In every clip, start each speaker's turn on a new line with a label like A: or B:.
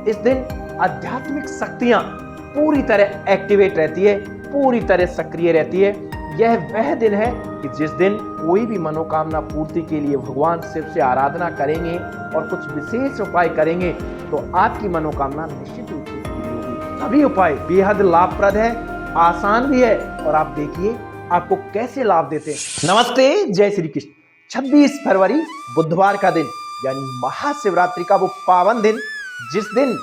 A: इस दिन आध्यात्मिक शक्तियां पूरी तरह एक्टिवेट रहती है, पूरी तरह सक्रिय रहती है। यह वह दिन है कि जिस दिन कोई भी मनोकामना पूर्ति के लिए भगवान शिव से आराधना करेंगे और कुछ विशेष उपाय करेंगे तो आपकी मनोकामना निश्चित रूप से पूरी होगी। सभी उपाय बेहद लाभप्रद है, आसान भी है और आप देखिए आपको कैसे लाभ देते हैं। नमस्ते, जय श्री कृष्ण। 26 फरवरी बुधवार का दिन यानी महाशिवरात्रि का वो पावन दिन, जिस दिन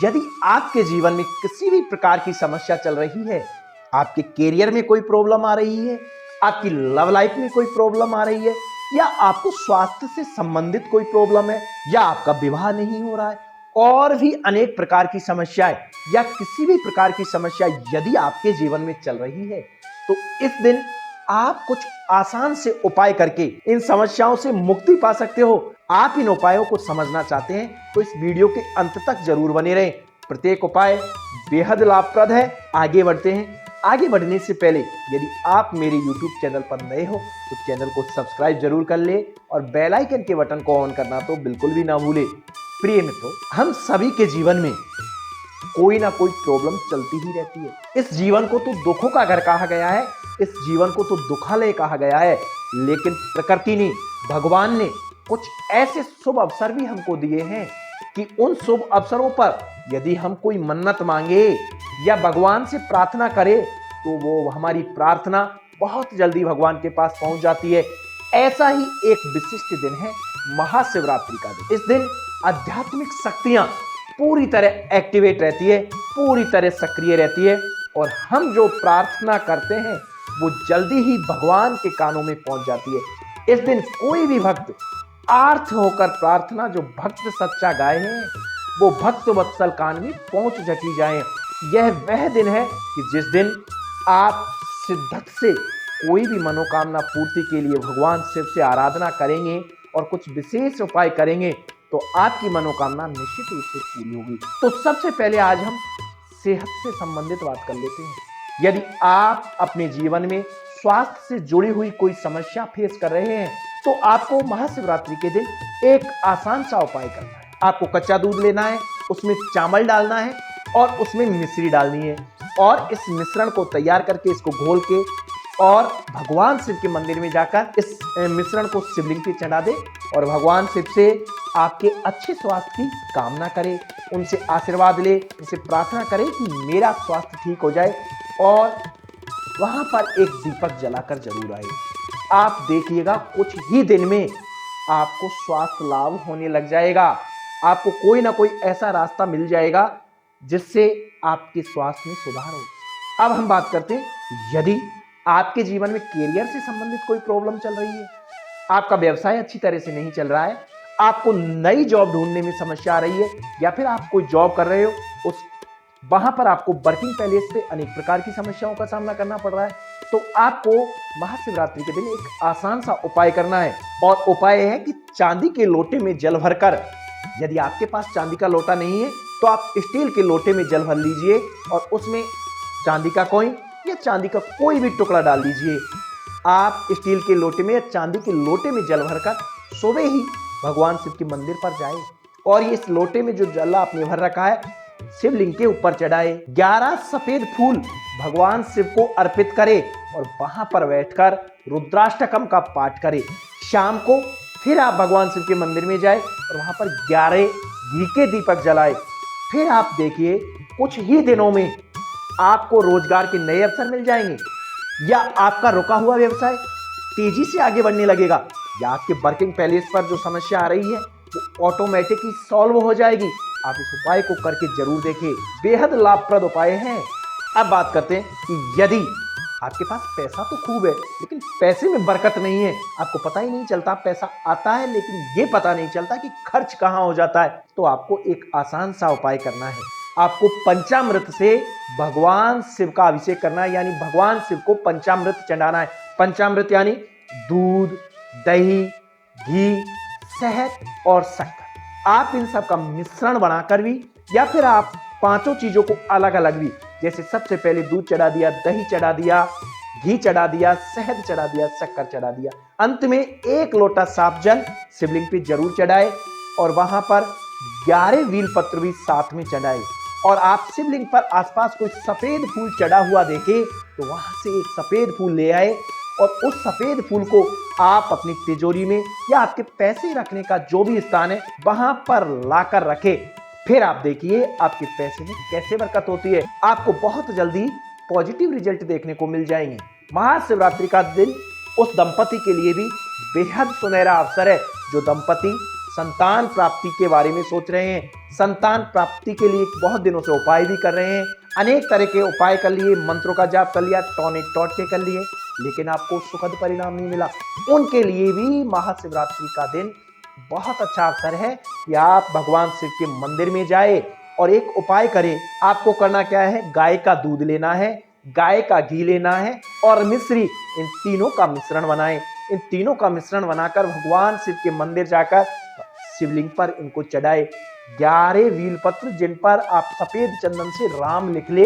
A: यदि आपके जीवन में किसी भी प्रकार की समस्या चल रही है, आपके करियर में कोई प्रॉब्लम आ रही है, आपकी लव लाइफ में कोई प्रॉब्लम आ रही है, या आपको स्वास्थ्य से संबंधित कोई प्रॉब्लम है, या आपका विवाह नहीं हो रहा है, और भी अनेक प्रकार की समस्याएं या किसी भी प्रकार की समस्या यदि आपके जीवन में चल रही है, तो इस दिन आप कुछ आसान से उपाय करके इन समस्याओं से मुक्ति पा सकते हो। आप इन उपायों को समझना चाहते हैं तो इस वीडियो के अंत तक जरूर बने रहें। प्रत्येक उपाय बेहद लाभप्रद है। आगे बढ़ते हैं। आगे बढ़ने से पहले यदि आप मेरे YouTube चैनल पर नए हो तो चैनल को सब्सक्राइब जरूर कर ले और बेल आइकन के बटन को ऑन करना तो बिल्कुल भी ना भूले। प्रिय मित्रों, हम सभी के जीवन में कोई ना कोई प्रॉब्लम चलती ही रहती है। इस जीवन को तो दुखों का घर कहा गया है, इस जीवन को तो दुखालय कहा गया है, लेकिन प्रकृति ने, भगवान ने कुछ ऐसे शुभ अवसर भी हमको दिए हैं कि उन शुभ अवसरों पर यदि हम कोई मन्नत मांगे या भगवान से प्रार्थना करें तो वो हमारी प्रार्थना बहुत जल्दी भगवान के पास पहुंच जाती है। ऐसा ही एक विशिष्ट दिन है महाशिवरात्रि का दिन। इस दिन आध्यात्मिक शक्तियां पूरी तरह एक्टिवेट रहती है, पूरी तरह सक्रिय रहती है और हम जो प्रार्थना करते हैं वो जल्दी ही भगवान के कानों में पहुंच जाती है। इस दिन कोई भी भक्त आर्थ होकर प्रार्थना जो भक्त सच्चा गाए हैं वो भक्त वत्सल कान में पहुंच जटी जाए। यह वह दिन है कि जिस दिन आप शिद्दत से कोई भी मनोकामना पूर्ति के लिए भगवान शिव से आराधना करेंगे और कुछ विशेष उपाय करेंगे तो आपकी मनोकामना निश्चित रूप से पूरी होगी। तो सबसे पहले आज हम सेहत से संबंधित बात कर लेते हैं। यदि आप अपने जीवन में स्वास्थ्य से जुड़ी हुई कोई समस्या फेस कर रहे हैं तो आपको महाशिवरात्रि के दिन एक आसान सा उपाय करना है। आपको कच्चा दूध लेना है, उसमें चावल डालना है और उसमें मिश्री डालनी है और इस मिश्रण को तैयार करके इसको घोल के और भगवान शिव के मंदिर में जाकर इस मिश्रण को शिवलिंग पे चढ़ा दे और भगवान शिव से आपके अच्छे स्वास्थ्य की कामना करें, उनसे आशीर्वाद ले, उनसे प्रार्थना करें कि मेरा स्वास्थ्य ठीक हो जाए और वहां पर एक दीपक जलाकर जरूर आए। आप देखिएगा कुछ ही दिन में आपको स्वास्थ्य लाभ होने लग जाएगा। आपको कोई ना कोई ऐसा रास्ता मिल जाएगा जिससे आपके स्वास्थ्य में सुधार हो। अब हम बात करते हैं यदि आपके जीवन में करियर से संबंधित कोई प्रॉब्लम चल रही है, आपका व्यवसाय अच्छी तरह से नहीं चल रहा है, आपको नई जॉब ढूंढने में समस्या आ रही है या फिर आप कोई जॉब कर रहे हो वहां पर आपको वर्किंग प्लेस पे अनेक प्रकार की समस्याओं का सामना करना पड़ रहा है, तो आपको महाशिवरात्रि के दिन एक आसान सा उपाय करना है। और उपाय है कि चांदी के लोटे में जल भरकर, यदि आपके पास चांदी का लोटा नहीं है तो आप स्टील के लोटे में जल भर लीजिए और उसमें चांदी का कॉइन या चांदी का कोई भी टुकड़ा डाल दीजिए। आप स्टील के लोटे में या चांदी के लोटे में जल भरकर सुबह ही भगवान शिव के मंदिर पर जाए और इस लोटे में जो जल आपने भर रखा है शिवलिंग के ऊपर चढ़ाए। 11 सफेद फूल भगवान शिव को अर्पित करे और वहां पर बैठकर रुद्राष्टकम का पाठ करे। शाम को फिर आप भगवान शिव के मंदिर में जाए और वहां पर 11 घी के दीपक जलाए। फिर आप देखिए कुछ ही दिनों में आपको रोजगार के नए अवसर मिल जाएंगे या आपका रुका हुआ व्यवसाय तेजी से आगे बढ़ने लगेगा या आपके वर्किंग प्लेस पर जो समस्या आ रही है वो ऑटोमेटिकली सॉल्व हो जाएगी। आप इस उपाय को करके जरूर देखें, बेहद लाभप्रद उपाय है। अब बात करते हैं कि यदि आपके पास पैसा तो खूब है लेकिन पैसे में बरकत नहीं है, आपको पता ही नहीं चलता, पैसा आता है लेकिन ये पता नहीं चलता कि खर्च कहाँ हो जाता है, तो आपको एक आसान सा उपाय करना है। आपको पंचामृत से भगवान शिव का अभिषेक करना है, यानी भगवान शिव को पंचामृत चढ़ाना है। पंचामृत यानी दूध, दही, घी, शहद और शक्कर। आप इन सब का मिश्रण बनाकर भी या फिर आप पांचों चीजों को अलग अलग भी, जैसे सबसे पहले दूध चढ़ा दिया, दही चढ़ा दिया, घी चढ़ा दिया, शहद चढ़ा दिया, शक्कर चढ़ा दिया, अंत में 1 लोटा साफ जल शिवलिंग पे जरूर चढ़ाए और वहां पर 11 बील पत्र भी साथ में चढ़ाए और आप शिवलिंग पर आसपास कोई सफेद फूल चढ़ा हुआ देखे तो वहां से एक सफेद फूल ले आए और उस सफेद फूल को आप अपनी तिजोरी में या आपके पैसे रखने का जो भी स्थान है वहां पर लाकर रखे। फिर आप देखिए आपके पैसे में कैसे बरकत होती है। आपको बहुत जल्दी पॉजिटिव रिजल्ट देखने को मिल जाएंगे। महाशिवरात्रि का दिन उस दंपति के लिए भी बेहद सुनहरा अवसर है जो दंपति संतान प्राप्ति के बारे में सोच रहे हैं, संतान प्राप्ति के लिए बहुत दिनों से उपाय भी कर रहे हैं, अनेक तरह के उपाय कर लिए, मंत्रों का जाप कर लिया, टोने टोटके कर लिए, लेकिन आपको सुखद परिणाम नहीं मिला। उनके लिए भी महाशिवरात्रि का दिन बहुत अच्छा अवसर है कि आप भगवान शिव के मंदिर में जाए और एक उपाय करें। आपको करना क्या है, गाय का दूध लेना है, गाय का घी लेना है और मिश्री, इन तीनों का मिश्रण बनाएं। इन तीनों का मिश्रण बनाकर भगवान शिव के मंदिर जाकर शिवलिंग पर इनको चढ़ाए। 11 बील पत्र जिन पर आप सफेद चंदन से राम लिख ले,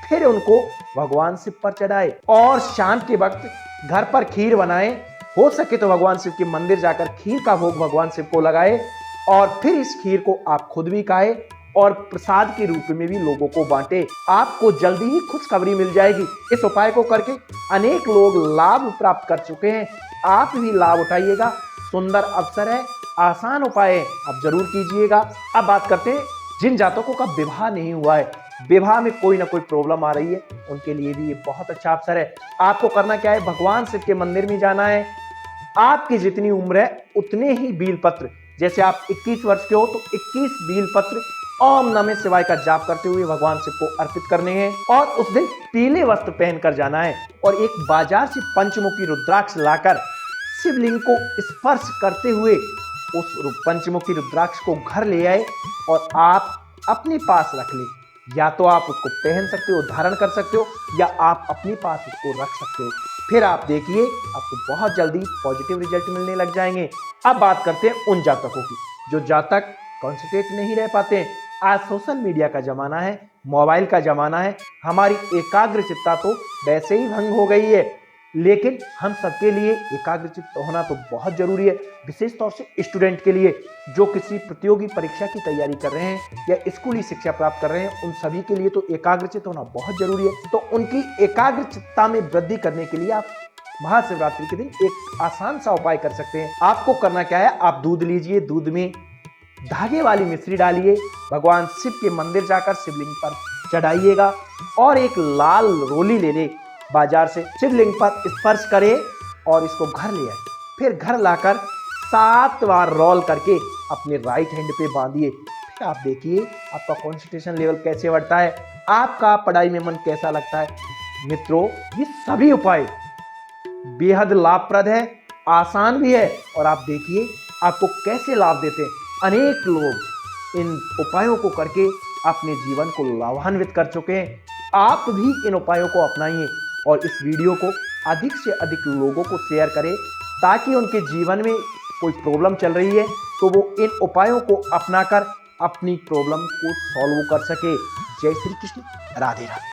A: फिर उनको भगवान शिव पर चढ़ाए और शाम के वक्त घर पर खीर बनाएं। हो सके तो भगवान शिव के मंदिर जाकर खीर का भोग भगवान शिव को लगाए और फिर इस खीर को आप खुद भी खाए और प्रसाद के रूप में भी लोगों को बांटे। आपको जल्दी ही खुशखबरी मिल जाएगी। इस उपाय को करके अनेक लोग लाभ प्राप्त कर चुके हैं। आप भी लाभ उठाइएगा। सुंदर अवसर है, आसान उपाय है, आप जरूर कीजिएगा। अब बात करते हैं जिन जातकों का विवाह नहीं हुआ है, विवाह में कोई ना कोई प्रॉब्लम आ रही है, उनके लिए भी ये बहुत अच्छा अवसर है। आपको करना क्या है, भगवान शिव के मंदिर में जाना है। आपकी जितनी उम्र है उतने ही बील पत्र, जैसे आप 21 वर्ष के हो तो 21 बील पत्र ओम नमः शिवाय का जाप करते हुए भगवान शिव को अर्पित करने हैं और उस दिन पीले वस्त्र पहनकर जाना है और एक बाजार से पंचमुखी रुद्राक्ष लाकर शिवलिंग को स्पर्श करते हुए उस पंचमुखी रुद्राक्ष को घर ले आए और आप अपने पास रख ले। या तो आप उसको पहन सकते हो, धारण कर सकते हो, या आप अपने पास उसको रख सकते हो। फिर आप देखिए आपको बहुत जल्दी पॉजिटिव रिजल्ट मिलने लग जाएंगे। अब बात करते हैं उन जातकों की जो जातक कॉन्सेंट्रेट नहीं रह पाते हैं। आज सोशल मीडिया का जमाना है, मोबाइल का जमाना है, हमारी एकाग्रचित्ता तो वैसे ही भंग हो गई है, लेकिन हम सबके लिए एकाग्रचित्त होना तो बहुत जरूरी है। विशेष तौर से स्टूडेंट के लिए जो किसी प्रतियोगी परीक्षा की तैयारी कर रहे हैं या स्कूली शिक्षा प्राप्त कर रहे हैं, उन सभी के लिए तो एकाग्रचित्त होना बहुत जरूरी है। तो उनकी एकाग्रचित्ता में वृद्धि करने के लिए आप महाशिवरात्रि के दिन एक आसान सा उपाय कर सकते हैं। आपको करना क्या है, आप दूध लीजिए, दूध में धागे वाली मिश्री डालिए, भगवान शिव के मंदिर जाकर शिवलिंग पर चढ़ाइएगा और एक लाल रोली ले ले बाजार से, शिवलिंग पर स्पर्श करे और इसको घर ले आए। फिर घर लाकर 7 बार रोल करके अपने राइट हैंड पे बांधिए। फिर आप देखिए आपका कंसंट्रेशन लेवल कैसे बढ़ता है, आपका पढ़ाई में मन कैसा लगता है। मित्रों, ये सभी उपाय बेहद लाभप्रद है, आसान भी है और आप देखिए आपको कैसे लाभ देते हैं। अनेक लोग इन उपायों को करके अपने जीवन को लाभान्वित कर चुके हैं। आप भी इन उपायों को अपनाइए और इस वीडियो को अधिक से अधिक लोगों को शेयर करें ताकि उनके जीवन में कोई प्रॉब्लम चल रही है तो वो इन उपायों को अपनाकर अपनी प्रॉब्लम को सॉल्व कर सके। जय श्री कृष्ण, राधे राधे।